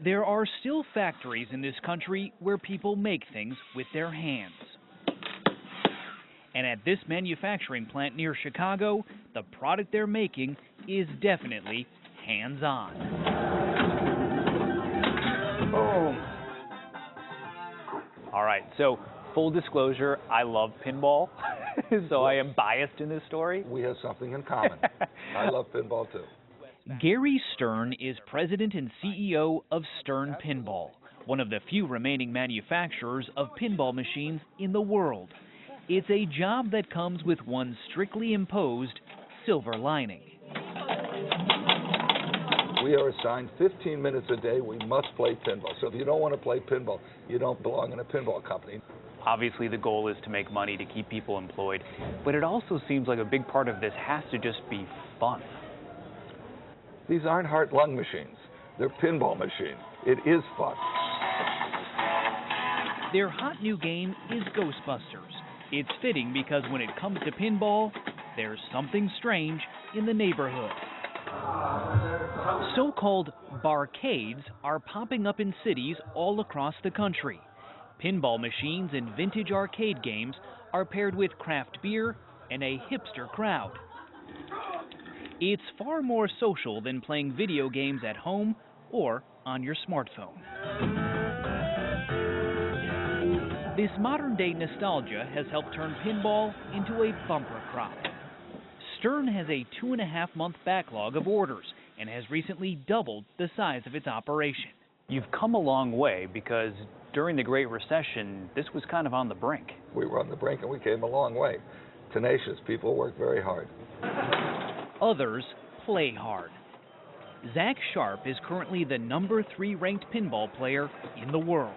There are still factories in this country where people make things with their hands. And at this manufacturing plant near Chicago, the product they're making is definitely hands-on. Boom. All right, so full disclosure, I love pinball, so I am biased in this story. We have something in common. I love pinball too. Gary Stern is president and CEO of Stern Pinball, one of the few remaining manufacturers of pinball machines in the world. It's a job that comes with one strictly imposed silver lining. We are assigned 15 minutes a day. We must play pinball. So if you don't want to play pinball, you don't belong in a pinball company. Obviously, the goal is to make money, to keep people employed, but it also seems like a big part of this has to just be fun. These aren't heart-lung machines. They're pinball machines. It is fun. Their hot new game is Ghostbusters. It's fitting because when it comes to pinball, there's something strange in the neighborhood. So-called barcades are popping up in cities all across the country. Pinball machines and vintage arcade games are paired with craft beer and a hipster crowd. It's far more social than playing video games at home or on your smartphone. This modern-day nostalgia has helped turn pinball into a bumper crop. Stern has a 2.5-month backlog of orders and has recently doubled the size of its operation. You've come a long way because during the Great Recession, this was kind of on the brink. We were on the brink and we came a long way. Tenacious people work very hard. Others play hard. Zach Sharpe is currently the number 3 ranked pinball player in the world.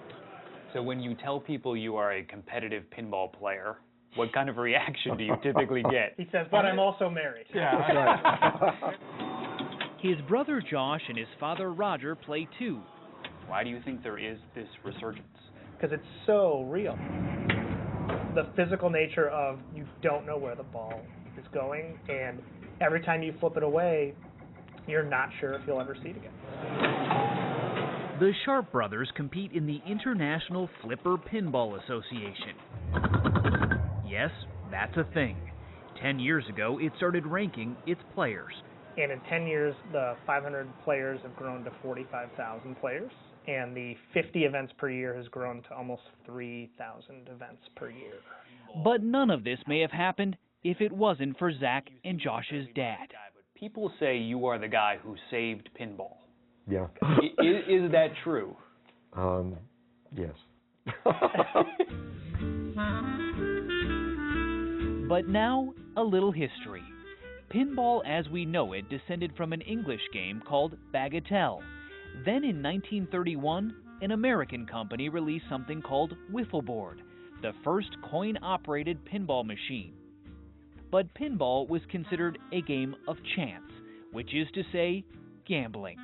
So when you tell people you are a competitive pinball player, what kind of reaction do you typically get? He says, but I'm also married. Yeah. His brother Josh and his father Roger play too. Why do you think there is this resurgence? Because it's so real. The physical nature of you don't know where the ball is going, and every time you flip it away, you're not sure if you'll ever see it again. The Sharpe brothers compete in the International Flipper Pinball Association. Yes, that's a thing. 10 years ago, it started ranking its players. And in 10 years, the 500 players have grown to 45,000 players, and the 50 events per year has grown to almost 3,000 events per year. But none of this may have happened if it wasn't for Zach and Josh's dad. People say you are the guy who saved pinball. Yeah. Is that true? Yes. But now, a little history. Pinball as we know it descended from an English game called Bagatelle. Then in 1931, an American company released something called Wiffleboard, the first coin-operated pinball machine. But pinball was considered a game of chance, which is to say, gambling.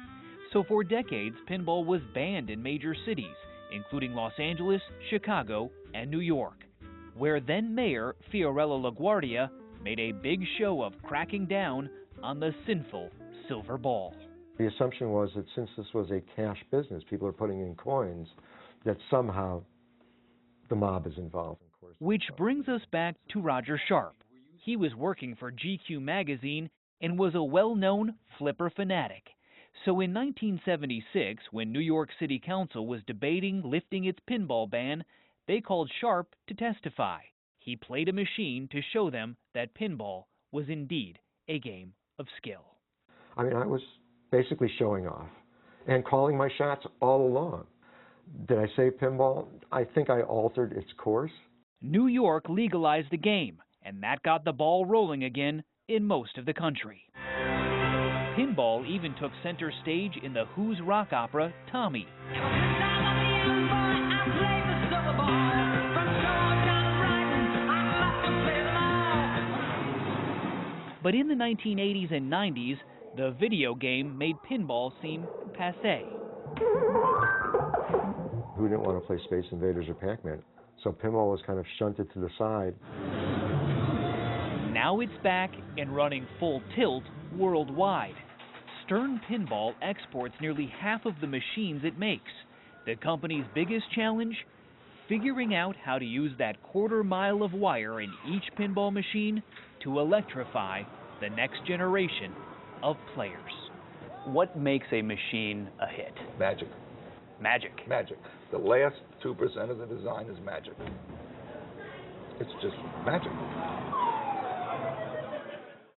So for decades, pinball was banned in major cities, including Los Angeles, Chicago, and New York, where then Mayor Fiorello LaGuardia made a big show of cracking down on the sinful silver ball. The assumption was that since this was a cash business, people are putting in coins, that somehow the mob is involved. Which brings us back to Roger Sharpe. He was working for GQ magazine and was a well-known flipper fanatic. So in 1976, when New York City Council was debating lifting its pinball ban, they called Sharpe to testify. He played a machine to show them that pinball was indeed a game of skill. I mean, I was basically showing off and calling my shots all along. Did I save pinball? I think I altered its course. New York legalized the game, and that got the ball rolling again in most of the country. Pinball even took center stage in the Who's rock opera, Tommy. But in the 1980s and 90s, the video game made pinball seem passé. Who didn't want to play Space Invaders or Pac-Man? So pinball was kind of shunted to the side. Now it's back and running full tilt worldwide. Stern Pinball exports nearly half of the machines it makes. The company's biggest challenge? Figuring out how to use that quarter mile of wire in each pinball machine to electrify the next generation of players. What makes a machine a hit? Magic. Magic. Magic. The last 2% of the design is magic. It's just magic.